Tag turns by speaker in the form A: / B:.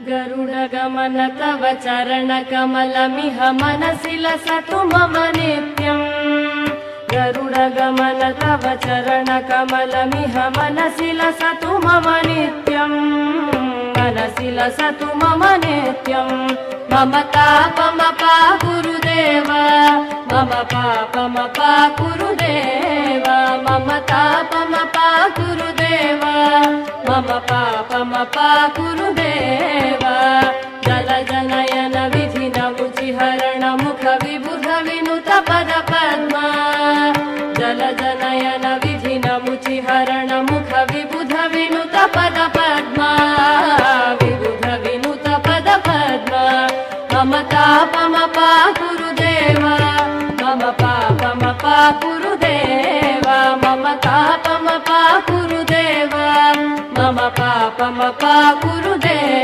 A: गरुडगमन तव चरणकमलमिह मनसि लसतु मम नित्यम् गरुडगमन तव चरणकमलमिह मनसि लसतु मम नित्यम् मनसि लसतु मम नित्यम् मम तापमपा गुरुदेव मम पापमपा गुरुदेव मम तापमपा गुरुदेव मम पापमपा गुरुदेव जलजनयन विधिन मुचिहरण मुख विबुध विनुत पद पद्मा जलजनयन विधिन मुचिहरण मुख विबुध विनुत पद पद्मा विबुध विनुत पद पद्मा मम तापमपा गुरुदेव मम पापमपा गुरुदेव मम तापमपा गुरुदेव मम पापमपा गुरुदेव।